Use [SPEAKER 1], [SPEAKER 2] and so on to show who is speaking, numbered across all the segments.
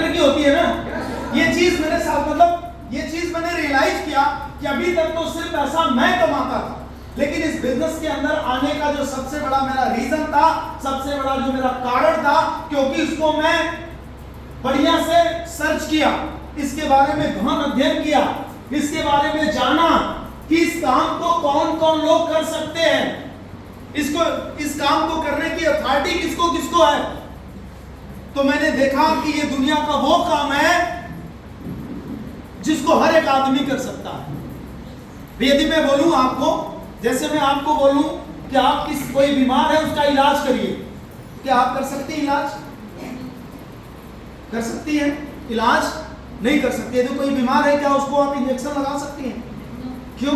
[SPEAKER 1] Doctor की होती है ना। ये चीज मेरे साथ, मतलब ये चीज मैंने रियलाइज किया कि अभी तक तो सिर्फ ऐसा मैं कमाता था, लेकिन इस बिजनेस के अंदर आने का जो सबसे बड़ा मेरा रीजन था, सबसे बड़ा जो मेरा कारण था, क्योंकि इसको मैं बढ़िया से सर्च किया, इसके बारे में गहन अध्ययन किया, इसके बारे में जाना कि इस काम को कौन कौन लोग कर सकते हैं, इसको, इस काम को करने की अथॉरिटी किसको किसको है। तो मैंने देखा कि ये दुनिया का वो काम है जिसको हर एक आदमी कर सकता है। यदि मैं बोलूं आपको, जैसे मैं आपको बोलूं कि आप कोई बीमार है उसका इलाज करिए, क्या आप कर सकते हैं इलाज? कर सकती है? इलाज नहीं कर सकती है। तो कोई बीमार है, क्या उसको आप इंजेक्शन लगा सकती हैं? क्यों?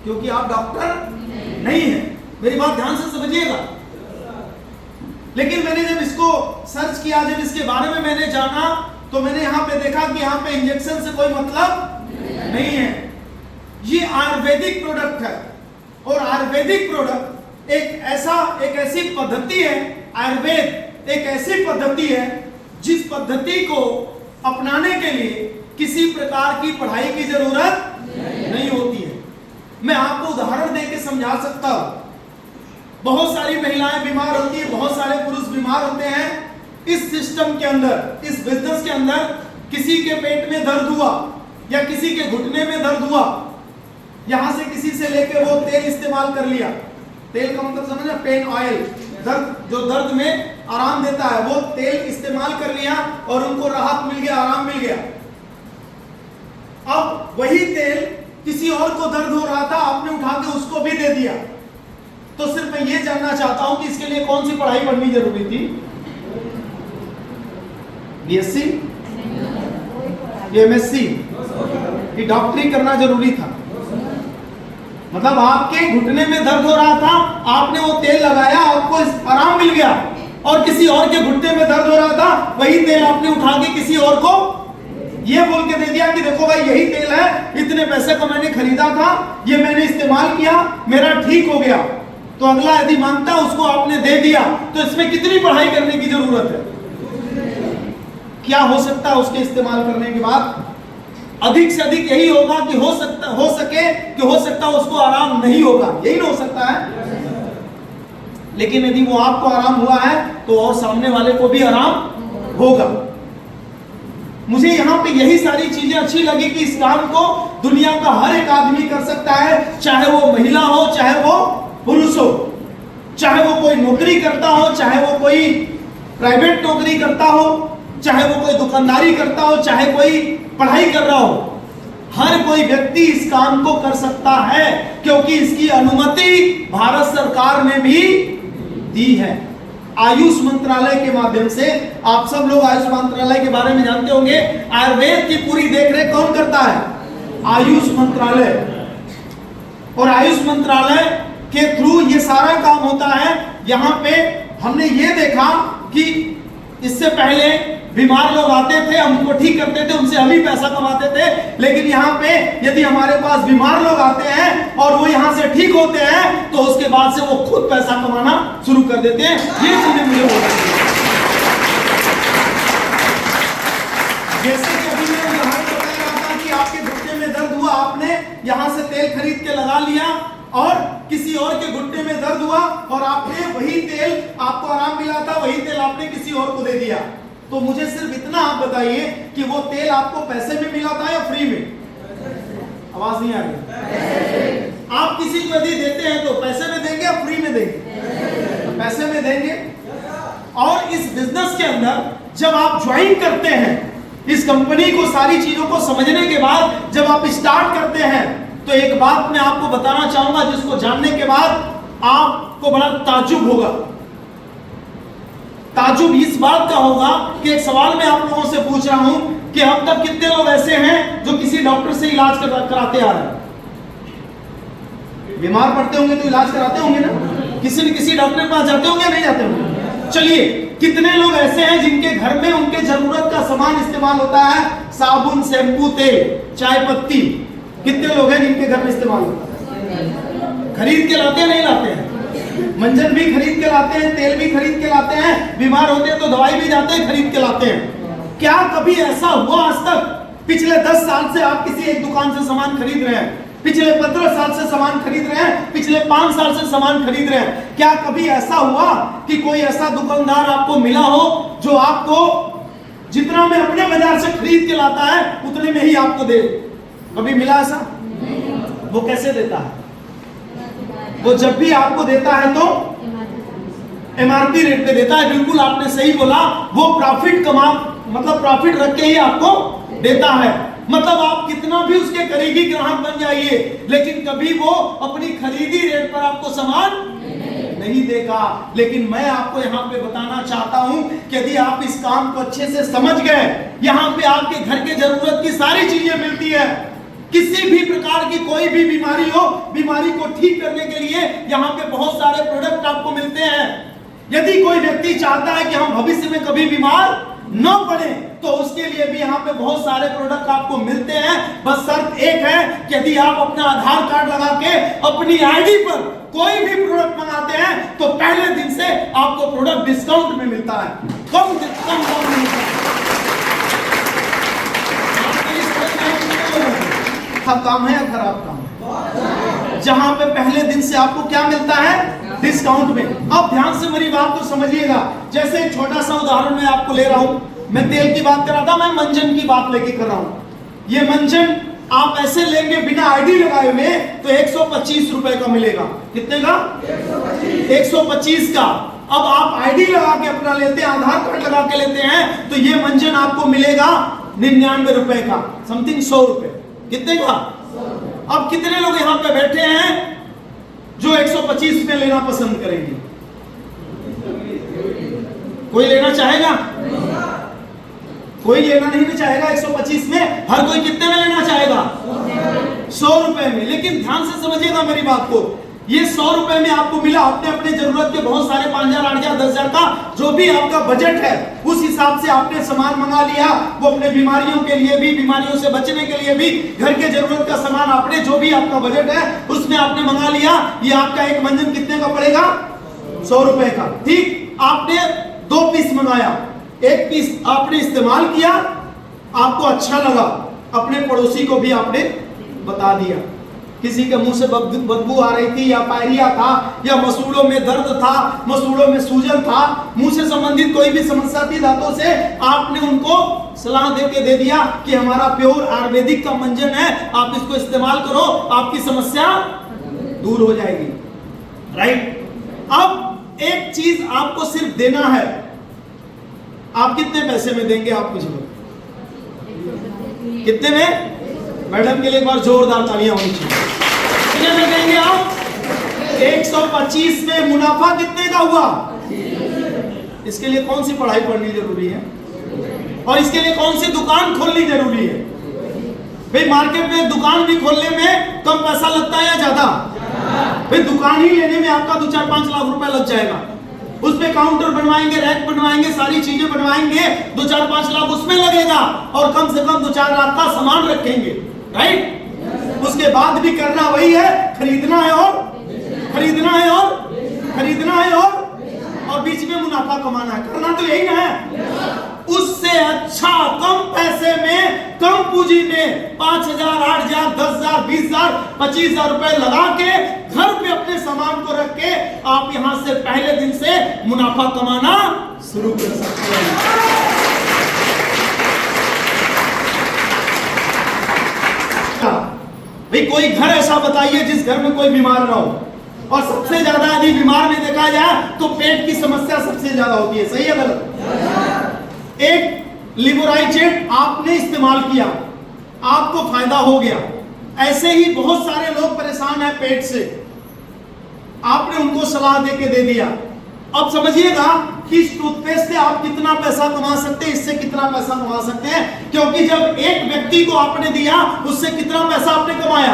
[SPEAKER 1] क्योंकि आप डॉक्टर नहीं है। मेरी बात ध्यान से समझिएगा। लेकिन मैंने जब इसको सर्च किया, जब इसके बारे में मैंने जाना, तो मैंने यहाँ पे देखा कि यहाँ पे इंजेक्शन से कोई मतलब नहीं है। ये आयुर्वेदिक प्रोडक्ट है, और आयुर्वेदिक प्रोडक्ट एक ऐसी पद्धति है, आयुर्वेद एक ऐसी पद्धति है जिस पद्धति को अपनाने के लिए किसी प्रकार की पढ़ाई की जरूरत नहीं होती है। मैं आपको उदाहरण देकर समझा सकता हूं। बहुत सारी महिलाएं बीमार होती है, बहुत सारे पुरुष बीमार होते हैं। इस सिस्टम के अंदर, इस बिजनेस के अंदर किसी के पेट में दर्द हुआ या किसी के घुटने में दर्द हुआ, यहां से किसी से लेके वो तेल इस्तेमाल कर लिया। तेल का मतलब समझना, पेन ऑयल, दर्द, जो दर्द में आराम देता है, वो तेल इस्तेमाल कर लिया और उनको राहत मिल गया, आराम मिल गया। अब वही तेल किसी और को दर्द हो रहा था, आपने उठा के उसको भी दे दिया। तो सिर्फ मैं ये जानना चाहता हूं कि इसके लिए कौन सी पढ़ाई पढ़नी जरूरी थी? बीएससी, एमएससी की डॉक्टरी करना जरूरी था? मतलब आपके घुटने में दर्द हो रहा था, आपने वो तेल लगाया, आपको आराम मिल गया, और किसी और के घुटने में दर्द हो रहा था, वही तेल आपने उठा के किसी और को ये बोल के दे दिया कि देखो भाई यही तेल है, इतने पैसे का मैंने खरीदा था, ये मैंने इस्तेमाल किया, मेरा ठीक हो गया। तो अगला यदि मांगता, उसको आपने दे दिया, तो इसमें कितनी पढ़ाई करने की जरूरत है? क्या हो सकता है उसके इस्तेमाल करने के बाद? अधिक से अधिक यही होगा कि हो सकता उसको आराम नहीं होगा, यही ना हो सकता है। लेकिन यदि वो आपको आराम हुआ है तो और सामने वाले को भी आराम होगा। मुझे यहाँ पे यही सारी चीजें अच्छी लगी कि इस काम को दुनिया का हर एक आदमी कर सकता है, चाहे वो महिला हो, चाहे वो पुरुष हो, चाहे वो कोई नौकरी करता हो, चाहे वो कोई प्राइवेट नौकरी करता हो, चाहे वो कोई दुकानदारी करता हो, चाहे कोई पढ़ाई कर रहा हो। हर कोई व्यक्ति इस काम को कर सकता है, क्योंकि इसकी अनुमति भारत सरकार ने भी दी है। आयुष मंत्रालय के माध्यम से, आप सब लोग आयुष मंत्रालय के बारे में जानते होंगे। आयुर्वेद की पूरी देखरेख कौन करता है? आयुष मंत्रालय। और आयुष मंत्रालय के थ्रू ये सारा काम होता है। यहाँ पे हमने ये देखा कि इससे पहले बीमार लोग आते थे, हम उनको ठीक करते थे, उनसे हम ही पैसा कमाते थे। लेकिन यहाँ पे यदि हमारे पास बीमार लोग आते हैं और वो यहाँ से ठीक होते हैं, तो उसके बाद से वो खुद पैसा कमाना शुरू कर देते हैं। ये चीजें मुझे होती है। जैसे कि अभी मैं उदाहरण बता रहा था कि आपके घुटने में दर्द हुआ, आपने यहाँ से तेल खरीद के लगा लिया, और किसी और के घुटने में दर्द हुआ और आपने वही तेल, आपको आराम मिला था, वही तेल आपने किसी और को दे दिया। तो मुझे सिर्फ इतना आप बताइए कि वो तेल आपको पैसे में मिला था या फ्री में? आवाज नहीं आ रही। आप किसी को यदि देते हैं तो पैसे में देंगे या फ्री में देंगे? पैसे में देंगे। और इस बिजनेस के अंदर जब आप ज्वाइन करते हैं, इस कंपनी को सारी चीजों को समझने के बाद जब आप स्टार्ट करते हैं, तो एक बात मैं आपको बताना चाहूंगा जिसको जानने के बाद आपको बड़ा ताज्जुब होगा। ताज्जुब इस बात का होगा कि एक सवाल मैं आप लोगों से पूछ रहा हूं कि अब तक कितने लोग ऐसे हैं जो किसी डॉक्टर से इलाज कराते आ रहे हैं? बीमार पड़ते होंगे तो इलाज कराते होंगे ना, किसी न किसी डॉक्टर के पास जाते होंगे, नहीं जाते होंगे? चलिए, कितने लोग ऐसे हैं जिनके घर में उनके जरूरत का सामान इस्तेमाल होता है? साबुन, शैम्पू, तेल, चाय पत्ती, कितने लोग हैं जिनके घर में इस्तेमाल होता है? खरीद के लाते हैं, नहीं लाते हैं? मंजन भी खरीद के लाते हैं, तेल भी खरीद के लाते हैं, बीमार होते हैं तो दवाई भी जाते हैं खरीद के लाते हैं। क्या कभी ऐसा हुआ आज तक? पिछले 10 साल से आप किसी एक दुकान से सामान खरीद रहे हैं, पिछले 15 साल से सामान खरीद रहे हैं, पिछले 5 साल से सामान खरीद रहे हैं, क्या कभी ऐसा हुआ कि कोई ऐसा दुकानदार आपको मिला हो जो आपको जितना में अपने बाजार से खरीद के लाता है उतने में ही आपको दे? कभी मिला ऐसा? वो कैसे देता है? वो जब भी आपको देता है तो एमआरपी रेट पे देता है। बिल्कुल आपने सही बोला, वो प्रॉफिट मतलब प्रॉफिट रख के ही आपको देता है। मतलब आप कितना भी उसके करीबी ग्राहक बन जाइए, लेकिन कभी वो अपनी खरीदी रेट पर आपको सामान नहीं देगा। लेकिन मैं आपको यहाँ पे बताना चाहता हूँ कि यदि आप इस काम को अच्छे से समझ गए, यहाँ पे आपके घर के जरूरत की सारी चीजें मिलती है। किसी भी प्रकार की कोई भी बीमारी हो, बीमारी को ठीक करने के लिए यहाँ पे बहुत सारे प्रोडक्ट आपको मिलते हैं। यदि कोई व्यक्ति चाहता है कि हम भविष्य में कभी बीमार न पड़े, तो उसके लिए भी यहाँ पे बहुत सारे प्रोडक्ट आपको मिलते हैं। बस शर्त एक है कि यदि आप अपना आधार कार्ड लगा के अपनी आईडी पर कोई भी प्रोडक्ट मंगाते हैं तो पहले दिन से आपको प्रोडक्ट डिस्काउंट में मिलता है, कम मिलता है। काम है या खराब काम है? जहां पे पहले दिन से आपको क्या मिलता है? डिस्काउंट में। अब ध्यान से मेरी बात को समझिएगा। जैसे एक छोटा सा उदाहरण मैं आपको ले रहा हूं। मैं तेल की बात कर रहा था, मैं मंजन की बात लेके कर रहा हूं। ये मंजन आप ऐसे लेंगे बिना आईडी लगाए हुए तो 125 रुपए का मिलेगा। कितने का? 125 का। अब आप आईडी लगा के अपना लेते हैं, आधार कार्ड लगा के लेते हैं, तो ये मंजन आपको मिलेगा 99 रुपए का, समथिंग 100 रुपए। कितने का? अब कितने लोग यहाँ पे बैठे हैं जो 125 में लेना पसंद करेंगे? कोई लेना चाहेगा? कोई लेना नहीं चाहेगा 125 में। हर कोई कितने में लेना चाहेगा? 100 रुपए में। लेकिन ध्यान से समझिएगा मेरी बात को, ये 100 रुपए में आपको मिला। आपने अपने जरूरत के बहुत सारे 5,000, 8,000, 10,000 का जो भी आपका बजट है उस हिसाब से आपने सामान मंगा लिया। वो अपने बीमारियों के लिए भी, बीमारियों से बचने के लिए भी, घर के जरूरत का सामान आपने जो भी आपका बजट है उसमें आपने मंगा लिया। ये आपका एक मंजन कितने का पड़ेगा? 100 रुपए का। ठीक, आपने 2 पीस मंगाया, 1 पीस आपने इस्तेमाल किया, आपको अच्छा लगा, अपने पड़ोसी को भी आपने बता दिया। किसी के मुंह से बदबू आ रही थी, या पायरिया था, या मसूड़ों में दर्द था, मसूड़ों में सूजन था, मुंह से संबंधित कोई भी समस्या थी दांतों से, आपने उनको सलाह देके दे दिया कि हमारा प्योर आयुर्वेदिक का मंजन है, आप इसको इस्तेमाल करो, आपकी समस्या दूर हो जाएगी। राइट? अब एक चीज आपको सिर्फ देना है। आप कितने पैसे में देंगे? आप कुछ कितने में? मैडम के लिए एक बार जोरदार तालियां होनी चाहिए। कितने में देंगे आप? 125 में। मुनाफा कितने का हुआ? इसके लिए कौन सी पढ़ाई पढ़नी जरूरी है और इसके लिए कौन सी दुकान खोलनी जरूरी है? भाई मार्केट में दुकान भी खोलने में कम पैसा लगता है या ज्यादा? भाई दुकान ही लेने में आपका 2-4-5 लाख रुपए लग जाएगा। उसमें काउंटर बनवाएंगे, रैक बनवाएंगे, सारी चीजें बनवाएंगे, 2-4-5 लाख उसमें लगेगा और कम से कम 2-4 लाख का सामान रखेंगे। राइट? उसके बाद भी करना वही है, खरीदना है और खरीदना है और खरीदना है और बीच में मुनाफा कमाना है। करना तो यही ना है। उससे अच्छा कम पैसे में, कम पूंजी में 5,000, 8,000, 10,000, 20,000, 25,000 रुपए लगा के घर पे अपने सामान को रख के आप यहां से पहले दिन से मुनाफा कमाना शुरू कर सकते हैं। भाई कोई घर ऐसा बताइए जिस घर में कोई बीमार ना हो। और सबसे ज्यादा यदि बीमार में देखा जाए तो पेट की समस्या सबसे ज्यादा होती है। सही है गलत? एक लिबोराइजेट आपने इस्तेमाल किया, आपको फायदा हो गया। ऐसे ही बहुत सारे लोग परेशान हैं पेट से, आपने उनको सलाह देके दे दिया। अब समझिएगा कि इस टूथपेस्ट से आप कितना पैसा कमा सकते हैं, इससे कितना पैसा कमा सकते हैं। क्योंकि जब एक व्यक्ति को आपने दिया, उससे कितना पैसा आपने कमाया?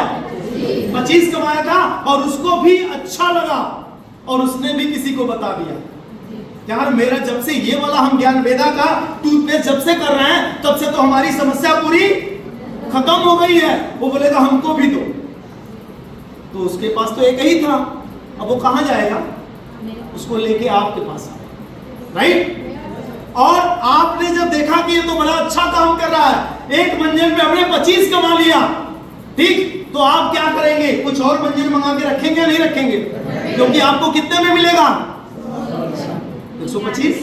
[SPEAKER 1] 25 कमाया था, और उसको भी अच्छा लगा और उसने भी किसी को बता दिया। यार मेरा जब से ये वाला हम ज्ञान वेदा का टूथपेस्ट जब से कर रहे हैं, तब से तो हमारी समस्या पूरी खत्म हो गई है। वो बोलेगा हमको भी दो, तो उसके पास तो एक ही था, अब वो कहां जाएगा? उसको लेके आपके पास आए। राइट? और आपने जब देखा कि ये तो बड़ा अच्छा काम कर रहा है, एक मंजन पे हमने 25 कमा लिया, ठीक, तो आप क्या करेंगे? कुछ और मंजन मंगा के रखेंगे या नहीं रखेंगे? क्योंकि आपको कितने में मिलेगा? 125,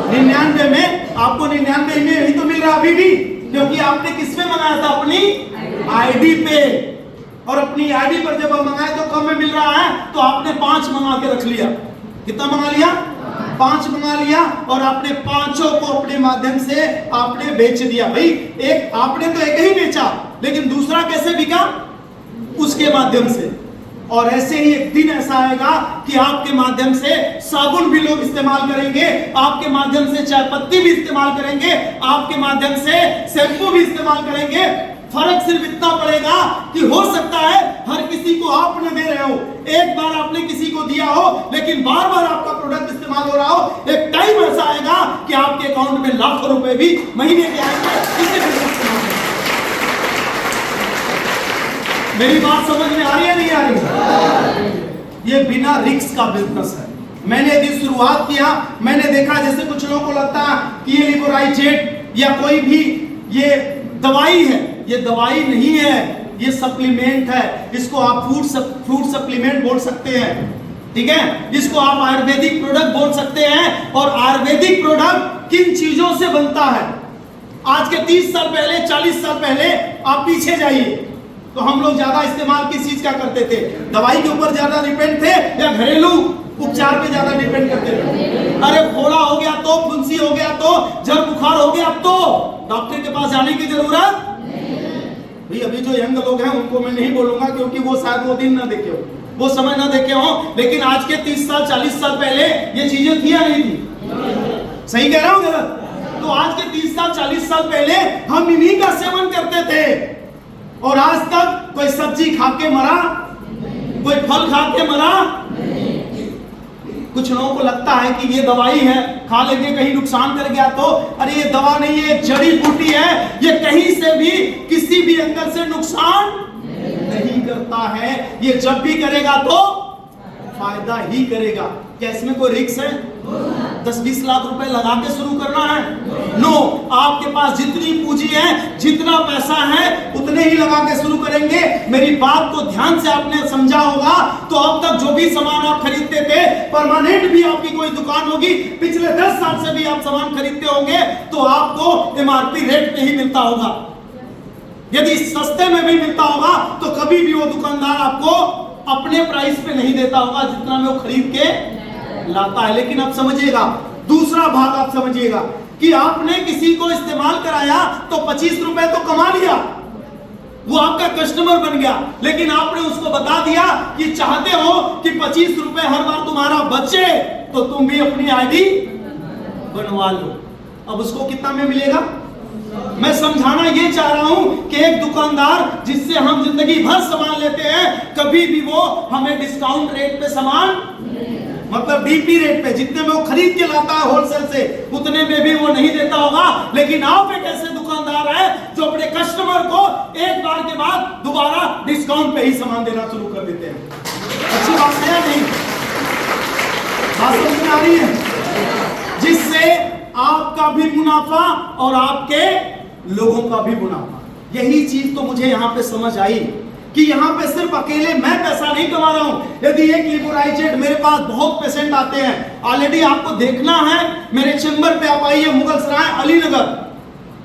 [SPEAKER 1] 99 में आपको 99 में यही तो मिल रहा अभी भी, क्योंकि आपने किस में मंगाया था? अपनी आईडी पे। और अपनी आईडी पर जब आप मंगाए तो कम में मिल रहा है, तो आपने 5 मंगा के रख लिया। कितना मंगा लिया? 5 मंगा लिया, और आपने पांचों को अपने माध्यम से आपने बेच दिया। भाई एक आपने तो एक ही बेचा, लेकिन दूसरा कैसे बिका? उसके माध्यम से। और ऐसे ही एक दिन ऐसा आएगा कि आपके माध्यम से साबुन भी लोग इस्तेमाल करेंगे, आपके माध्यम से चाय पत्ती भी इस्तेमाल करेंगे, आपके माध्यम से शैम्पू भी इस्तेमाल करेंगे। फर्क सिर्फ इतना पड़ेगा कि हो सकता है हर किसी को आप न दे रहे हो, एक बार आपने किसी को दिया हो, लेकिन बार बार आपका प्रोडक्ट इस्तेमाल हो रहा हो। एक टाइम ऐसा आएगा कि आपके अकाउंट में लाखों रुपए भी महीने के आएंगे। मेरी बात समझ में आ रही है नहीं आ रही? ये बिना रिस्क का बिजनेस है। मैंने यदि शुरुआत किया, मैंने देखा जैसे कुछ लोगों को लगता है कि ये लिपोराइजेट या कोई भी ये दवाई है, ये दवाई नहीं है, ये सप्लीमेंट है। इसको आप फ्रूट सप्लीमेंट बोल सकते हैं, ठीक है, इसको आप आयुर्वेदिक प्रोडक्ट बोल सकते हैं। और आयुर्वेदिक प्रोडक्ट किन चीजों से बनता है? आज के 30 साल पहले, 40 साल पहले आप पीछे जाइए तो हम लोग ज्यादा इस्तेमाल किस चीज का करते थे? दवाई के ऊपर ज्यादा डिपेंड थे या घरेलू उपचार पे ज्यादा डिपेंड करते थे? अरे फोड़ा हो गया तो, फुंसी हो गया तो, जर बुखार हो गया तो डॉक्टर के पास जाने की जरूरत भाई। अभी जो यंग लोग हैं उनको मैं नहीं बोलूंगा, क्योंकि वो शायद वो दिन ना देखे हो, वो समय ना देखे हो, लेकिन आज के 30 साल 40 साल पहले ये चीजें थी या नहीं थी? सही कह रहा हूं गलत? तो आज के 30 साल 40 साल पहले हम इन्हीं का सेवन करते थे, और आज तक कोई सब्जी खा के मरा, कोई फल खा के मरा। कुछ लोगों को लगता है कि ये दवाई है, खा लेंगे कहीं नुकसान कर गया तो। अरे ये दवा नहीं है, जड़ी बूटी है, ये कहीं से भी किसी भी एंगल से नुकसान नहीं करता है। ये जब भी करेगा तो फायदा ही करेगा। क्या इसमें कोई रिस्क है? 10-20 लाख रुपए लगा के शुरू करना है? नो, आपके पास जितनी पूंजी है, जितना पैसा है, उतने ही लगा के शुरू करेंगे। मेरी बात को ध्यान से आपने समझा होगा तो अब तक जो भी सामान आप खरीदते थे, परमानेंट भी आपकी कोई दुकान होगी, पिछले 10 साल से भी आप सामान खरीदते होंगे तो आपको एमआरपी रेट पे ही मिलता होगा। यदि सस्ते में भी मिलता होगा तो कभी भी वो दुकानदार आपको अपने प्राइस पे नहीं देता होगा जितना में वो खरीद के लाता है। लेकिन अब समझिएगा, दूसरा भाग आप समझिएगा कि आपने किसी को इस्तेमाल कराया तो 25 रुपए तो कमा लिया, वो आपका कस्टमर बन गया, लेकिन आपने उसको बता दिया कि चाहते हो कि 25 रुपए हर बार तुम्हारा बचे तो तुम भी अपनी आईडी बनवा लो। अब उसको कितना में मिलेगा? मैं समझाना ये चाह रहा हूं कि एक दुकानदार जिससे हम जिंदगी भर सामान लेते हैं, कभी भी वो हमें डिस्काउंट रेट पे सामान, मतलब डीपी रेट पे, जितने में वो खरीद के लाता है होलसेल से, उतने में भी वो नहीं देता होगा। लेकिन आप एक ऐसे दुकानदार है जो अपने कस्टमर को एक बार के बाद दोबारा डिस्काउंट पे ही सामान देना शुरू कर देते हैं। अच्छी बात है या नहीं? बात समझ में आ रही है? जिससे आपका भी मुनाफा और आपके लोगों का भी मुनाफा। यही चीज तो मुझे यहाँ पे समझ आई कि यहाँ पे सिर्फ अकेले मैं पैसा नहीं कमा रहा हूँ। यदि एक लिपोराइजेट, मेरे पास बहुत पेशेंट आते हैं, ऑलरेडी आपको देखना है, मेरे चेंबर पे आप आइए, मुगल सराय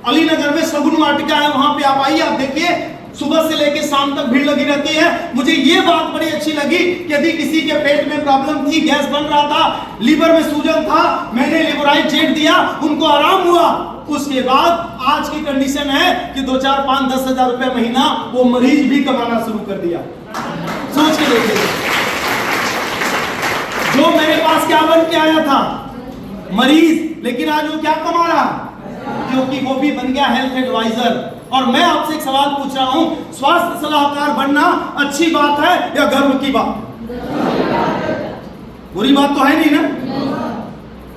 [SPEAKER 1] अलीनगर में सगुन वाटिका है, वहां पे आप आइए, आप देखिए सुबह से लेकर शाम तक भीड़ लगी रहती है। मुझे ये बात बड़ी अच्छी लगी कि यदि किसी के पेट में प्रॉब्लम थी, गैस बन रहा था, लीवर में सूजन था, मैंने लिपोराइजेट दिया, उनको आराम हुआ। उसके बाद आज की कंडीशन है कि 2, 4, 5, 10 हजार रुपए महीना वो मरीज भी कमाना शुरू कर दिया। सोच के देखिए, जो मेरे पास क्या बन के आया था, मरीज, लेकिन आज वो क्या कमा रहा, क्योंकि वो भी बन गया हेल्थ एडवाइजर। और मैं आपसे एक सवाल पूछ रहा हूं, स्वास्थ्य सलाहकार बनना अच्छी बात है या गर्व की बात? बुरी बात तो है नहीं ना?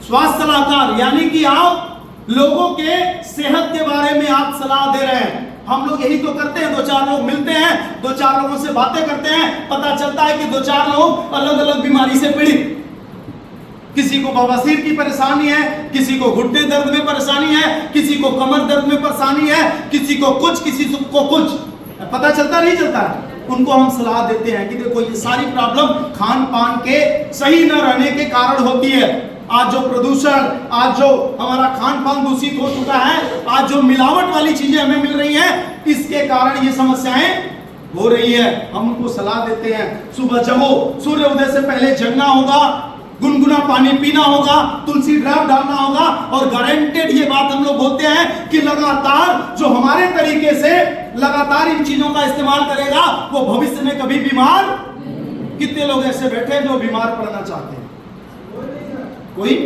[SPEAKER 1] स्वास्थ्य सलाहकार यानी कि आप लोगों के सेहत के बारे में आप सलाह दे रहे हैं। हम लोग यही तो करते हैं, 2-4 लोग मिलते हैं, 2-4 लोगों से बातें करते हैं, पता चलता है कि 2-4 लोग अलग अलग बीमारी से पीड़ित, किसी को बवासीर की परेशानी है, किसी को घुटने दर्द में परेशानी है, किसी को कमर दर्द में परेशानी है, किसी को कुछ, किसी को कुछ, पता चलता नहीं चलता है। उनको हम सलाह देते हैं कि देखो ये सारी प्रॉब्लम खान पान के सही न रहने के कारण होती है। आज जो प्रदूषण, आज जो हमारा खान पान दूषित हो चुका है, आज जो मिलावट वाली चीजें हमें मिल रही हैं, इसके कारण ये समस्याएं हो रही है। हम उनको सलाह देते हैं सुबह जगो, सूर्य उदय से पहले जगना होगा, गुनगुना पानी पीना होगा, तुलसी ड्रॉप डालना होगा, और गारंटेड ये बात हम लोग बोलते हैं कि लगातार जो हमारे तरीके से लगातार इन चीजों का इस्तेमाल करेगा वो भविष्य में कभी बीमार। कितने लोग ऐसे बैठे हैं जो बीमार पड़ना चाहते हैं? कोई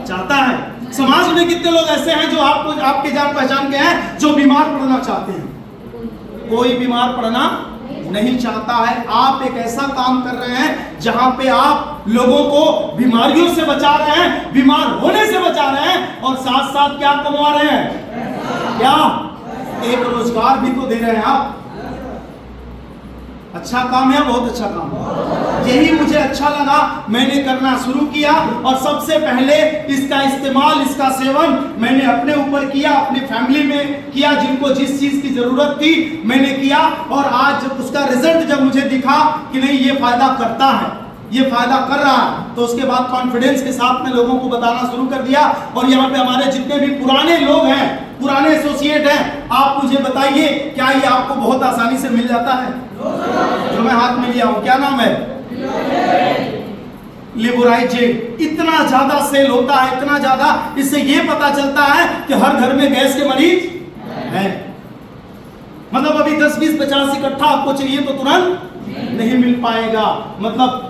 [SPEAKER 1] चाहता है? समाज में कितने लोग ऐसे हैं जो आपको, आपके जान पहचान के हैं, जो बीमार पड़ना चाहते हैं? कोई बीमार पड़ना नहीं चाहता है। आप एक ऐसा काम कर रहे हैं जहां पे आप लोगों को बीमारियों से बचा रहे हैं, बीमार होने से बचा रहे हैं, और साथ साथ क्या कमा रहे हैं? क्या एक रोजगार भी तो दे रहे हैं आप। अच्छा काम है, बहुत अच्छा काम है। यही मुझे अच्छा लगा, मैंने करना शुरू किया, और सबसे पहले इसका इस्तेमाल, इसका सेवन मैंने अपने ऊपर किया, अपनी फैमिली में किया, जिनको जिस चीज की जरूरत थी मैंने किया, और आज उसका रिजल्ट जब मुझे दिखा कि नहीं ये फायदा करता है, ये फायदा कर रहा है, तो उसके बाद कॉन्फिडेंस के साथ में लोगों को बताना शुरू कर दिया। और यहाँ पे हमारे जितने भी पुराने लोग हैं, पुराने एसोसिएट हैं, आप मुझे बताइए क्या ये आपको बहुत आसानी से मिल जाता है? जो मैं हाथ में लिया हूं, क्या नाम है? लिबोराइजेट। इतना ज्यादा सेल होता है, इतना ज्यादा, इससे ये पता चलता है कि हर घर में गैस के मरीज हैं। मतलब अभी 10, 20, 50 इकट्ठा आपको चाहिए तो तुरंत नहीं मिल पाएगा। मतलब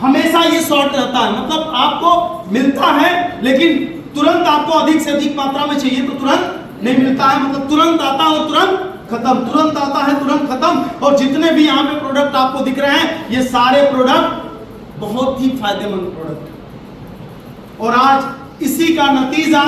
[SPEAKER 1] हमेशा ये शॉर्ट रहता है, मतलब आपको मिलता है लेकिन तुरंत आपको अधिक से अधिक मात्रा में चाहिए तो तुरंत नहीं मिलता है। मतलब तुरंत आता है और तुरंत खत्म, तुरंत आता है तुरंत खत्म। और जितने भी यहाँ पे प्रोडक्ट आपको दिख रहे हैं, ये सारे प्रोडक्ट बहुत ही फायदेमंद प्रोडक्ट। और आज इसी का नतीजा,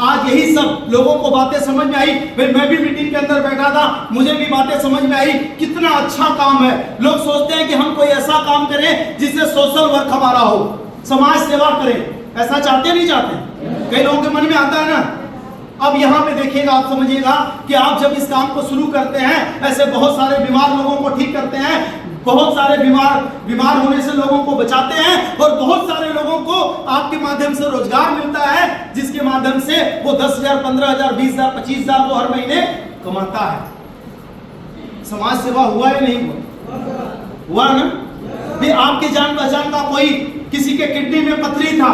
[SPEAKER 1] आज यही सब लोगों को बातें समझ में आई। फिर मैं भी मीटिंग के अंदर बैठा था, मुझे भी बातें समझ में आई, कितना अच्छा काम है। लोग सोचते हैं कि हम कोई ऐसा काम करें जिससे सोशल वर्क हमारा हो, समाज सेवा करें। ऐसा चाहते नहीं चाहते? कई लोगों के मन में आता है ना। अब यहाँ पे देखिएगा, आप समझिएगा कि आप जब इस काम को शुरू करते हैं, ऐसे बहुत सारे बीमार लोगों को ठीक करते हैं, बहुत सारे बीमार होने से लोगों को बचाते हैं, और बहुत सारे लोगों को आपके माध्यम से रोजगार मिलता है, जिसके माध्यम से वो 10,000, 15,000, 20,000, 25,000 को हर महीने कमाता है। समाज सेवा हुआ या नहीं हुआ? हुआ ना। भी आपके जान पहचान का कोई, किसी के किडनी में पथरी था,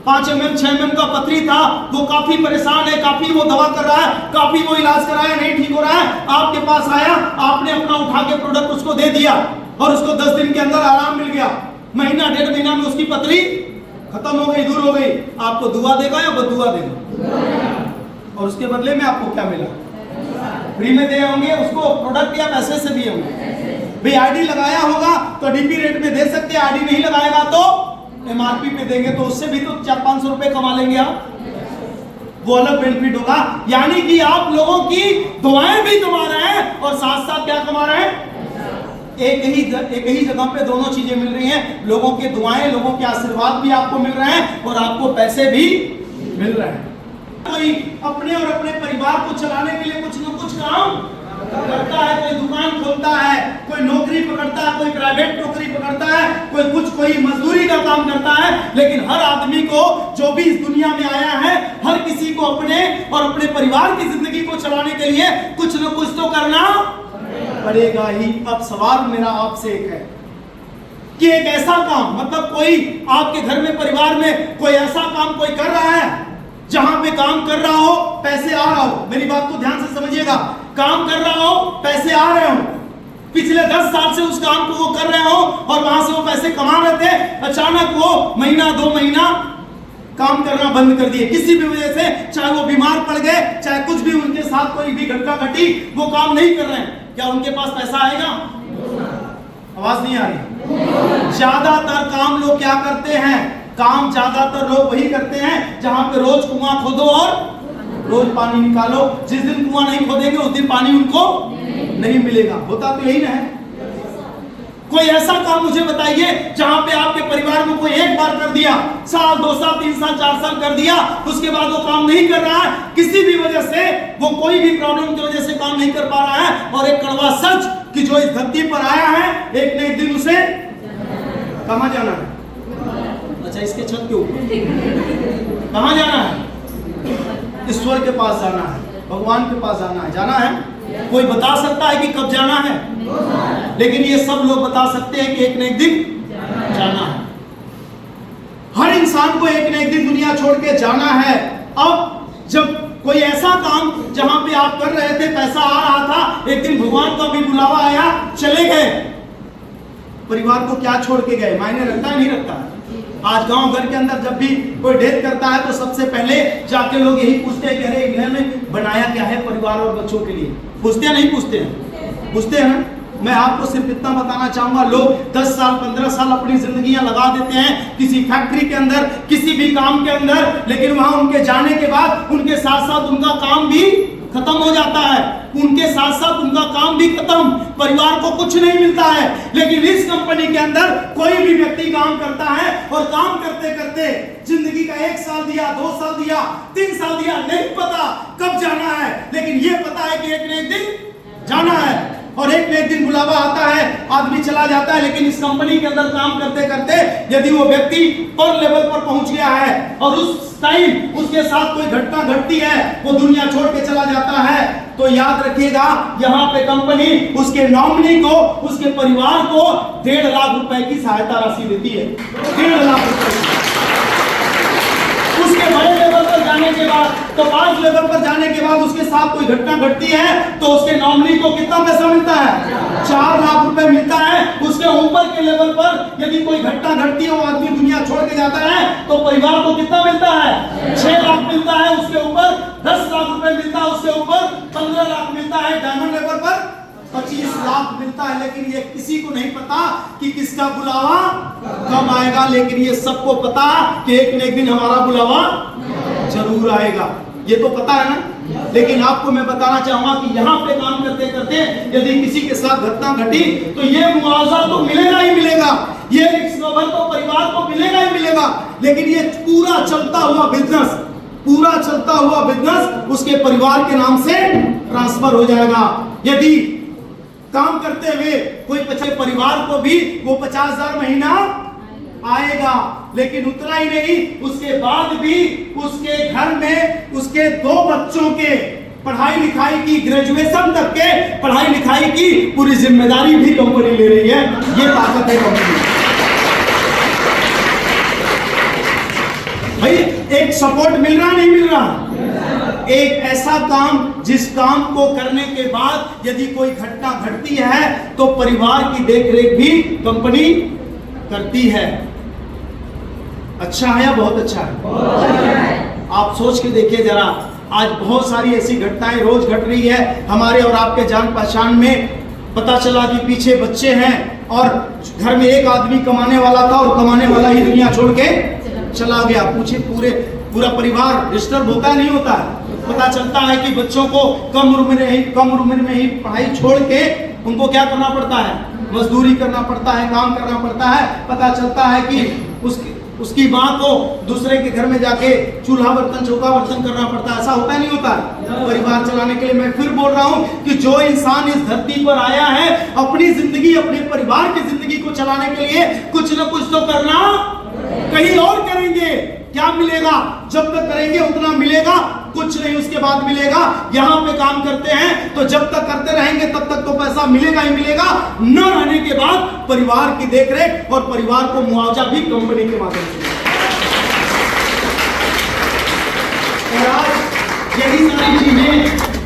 [SPEAKER 1] 5 mm 6 mm का पथरी था, वो काफी परेशान है, काफी वो दवा कर रहा है, काफी वो इलाज कराया, नहीं ठीक हो रहा है, आपके पास आया, आपने अपना उठा के प्रोडक्ट उसको दे दिया, और उसको 10 दिन के अंदर आराम मिल गया। महीना 1.5 महीना में उसकी पथरी खत्म हो गई, दूर हो गई। आपको दुआ देगा या बदुआ देगा? और उसके बदले में आपको क्या मिला? फ्री में दिए होंगे उसको प्रोडक्ट, या पैसे से दिए होंगे? भाई आईडी लगाया होगा तो डीपी रेट में दे सकते हैं, आईडी नहीं लगाएगा तो एमआरपी पे देंगे, तो उससे भी तो 400-500 रुपए कमा लेंगे आप, वो अलग बेनिफिट होगा। यानी कि आप लोगों की दुआएं भी कमा रहे हैं और साथ साथ क्या कमा रहे हैं? एक ही जगह पे दोनों चीजें मिल रही हैं। लोगों की दुआएं, लोगों के आशीर्वाद भी आपको मिल रहे हैं, और आपको पैसे भी मिल रहे हैं। कोई अपने और अपने परिवार को चलाने के लिए कुछ न कुछ काम करता है, कोई दुकान खोलता है, कोई नौकरी पकड़ता है, कोई प्राइवेट नौकरी पकड़ता है, कोई मजदूरी का काम करता है। लेकिन हर आदमी को, जो भी इस दुनिया में आया है, हर किसी को अपने और अपने परिवार की जिंदगी को चलाने के लिए कुछ न कुछ तो करना पड़ेगा ही। अब सवाल मेरा आपसे एक है कि एक ऐसा काम, मतलब कोई आपके घर में, परिवार में कोई ऐसा काम कोई कर रहा है जहां पे काम कर रहा हो, पैसे आ रहा हो। मेरी बात को ध्यान से समझिएगा, काम कर रहा हो, पैसे आ रहे हो, पिछले 10 साल से उस काम को वो कर रहे हो और वहां से वो पैसे कमा रहे थे, अचानक वो महीना 2 महीना काम करना बंद कर दिए किसी भी वजह से, चाहे वो बीमार पड़ गए, चाहे कुछ भी उनके साथ कोई भी घटना घटी, वो काम नहीं कर रहे हैं, क्या उनके पास पैसा आएगा? आवाज नहीं आ रही। ज्यादातर काम लोग क्या करते हैं? काम ज्यादातर लोग वही करते हैं जहां पे रोज कुआं खोदो और रोज पानी निकालो। जिस दिन कुआं नहीं खोदेंगे उस दिन पानी उनको नहीं मिलेगा। होता तो यही ना है। कोई ऐसा काम मुझे बताइए जहां पे आपके परिवार में कोई एक बार कर दिया, साल 2 साल 3 साल 4 साल कर दिया, उसके बाद वो काम नहीं कर रहा है, किसी भी वजह से, वो कोई भी प्रॉब्लम की वजह से काम नहीं कर पा रहा है। और एक कड़वा सच कि जो इस धरती पर आया है एक न एक दिन उसे कहां जाना है? अच्छा, इसके छत के ऊपर कहां जाना है? ईश्वर के पास जाना है, भगवान के पास जाना है। कोई बता सकता है कि कब जाना है? लेकिन ये सब लोग बता सकते हैं कि एक न एक दिन जाना है। हर इंसान को एक न एक दिन दुनिया छोड़ के जाना है। अब जब कोई ऐसा काम जहां पे आप कर रहे थे, पैसा आ रहा था, एक दिन भगवान का भी बुलावा आया, चले गए, परिवार को क्या छोड़ के गए? मायने रखता है नहीं रखता है? आज गांव घर के अंदर जब भी कोई डेथ करता है तो सबसे पहले जाके लोग यही पूछते हैं कि अरे इन्होंने बनाया क्या है परिवार और बच्चों के लिए? पूछते हैं नहीं पूछते हैं? पूछते हैं ना। मैं आपको सिर्फ इतना बताना चाहूंगा, लोग 10 साल 15 साल अपनी जिंदगियां लगा देते हैं किसी फैक्ट्री के अंदर, किसी भी काम के अंदर, लेकिन वहां उनके जाने के बाद उनके साथ साथ उनका काम भी खत्म हो जाता है, उनके साथ साथ उनका काम भी खत्म, परिवार को कुछ नहीं मिलता है। लेकिन इस कंपनी के अंदर कोई भी व्यक्ति काम करता है और काम करते करते जिंदगी का 1 साल दिया, 2 साल दिया, 3 साल दिया, नहीं पता कब जाना है, लेकिन ये पता है कि एक न एक दिन जाना है। और एक न एक दिन बुलावा आता है, आदमी चला जाता है। लेकिन इस कंपनी के अंदर काम करते करते यदि वो व्यक्ति पर लेवल पर पहुंच गया है और उस टाइम उसके साथ कोई घटना घटती है, वो दुनिया छोड़ के चला जाता है, तो याद रखिएगा यहाँ पे कंपनी उसके नॉमिनी को, उसके परिवार को 1.5 लाख रुपए की सहायता राशि देती है। 1.5 लाख रुपए। उसके बड़े लेवल पर जाने के बाद, तो 5 लेवल पर जाने के बाद उसके साथ कोई घटना घटती है तो उसके नॉमिनी को कितना पैसा मिलता है? 4 लाख रुपए मिलता है। उसके ऊपर के लेवल पर यदि कोई घटना घटती है, वो आदमी दुनिया छोड़ के जाता है, तो परिवार को कितना मिलता है? 6 लाख मिलता है। उसके ऊपर 10 लाख रुपए मिलता है। उसके ऊपर 15 लाख मिलता है। डायमंड लेवल पर 25 लाख मिलता है। लेकिन ये किसी को नहीं पता कि किसका बुलावा कब आएगा, लेकिन ये सबको पता कि एक न एक दिन हमारा बुलावा जरूर आएगा। ये तो पता है ना। लेकिन आपको मैं बताना चाहूंगा कि यहाँ पे काम करते करते यदि किसी के साथ घटना घटी तो ये मुआवजा तो मिलेगा ही मिलेगा, ये रिस्क कवर तो परिवार को मिलेगा ही मिलेगा। लेकिन ये पूरा चलता हुआ बिजनेस उसके परिवार के नाम से ट्रांसफर हो जाएगा। यदि काम करते हुए कोई परिवार को भी वो 50,000 महीना आएगा, लेकिन उतना ही नहीं, उसके बाद भी उसके घर में उसके 2 बच्चों के पढ़ाई लिखाई की, ग्रेजुएशन तक के पढ़ाई लिखाई की पूरी जिम्मेदारी भी कंपनी ले रही है। ये ताकत है कंपनी। भाई एक सपोर्ट मिल रहा नहीं मिल रहा? एक ऐसा काम जिस काम को करने के बाद यदि कोई घटना घटती है तो परिवार की देखरेख भी कंपनी करती है। अच्छा है या बहुत अच्छा है? आप सोच के देखिए जरा, आज बहुत सारी ऐसी घटनाएं रोज घट रही है हमारे और आपके जान पहचान में। पता चला कि पीछे बच्चे हैं और घर में एक आदमी कमाने वाला था और कमाने वाला ही दुनिया छोड़ के चला गया। पूछे पूरा परिवार डिस्टर्ब होता नहीं होता है। पता चलता है कि बच्चों को कम उम्र में ही पढ़ाई छोड़ के उनको क्या करना पड़ता है? मजदूरी करना पड़ता है, काम करना पड़ता है। पता चलता है कि उसकी माँ को दूसरे के घर में जाके चूल्हा बर्तन चौका बर्तन करना पड़ता है। ऐसा होता नहीं होता परिवार चलाने के लिए। मैं फिर बोल रहा हूँ कि जो इंसान इस धरती पर आया है अपनी जिंदगी, अपने परिवार की जिंदगी को चलाने के लिए कुछ न कुछ तो करना, कहीं और करेंगे क्या मिलेगा? जब तक करेंगे उतना मिलेगा, कुछ नहीं उसके बाद मिलेगा। यहाँ पे काम करते हैं तो जब तक करते रहेंगे तब तक तो पैसा मिलेगा ही मिलेगा। न रहने के बाद परिवार की देखरेख और परिवार को मुआवजा भी कंपनी के माध्यम से। और आज यही सारी चीजें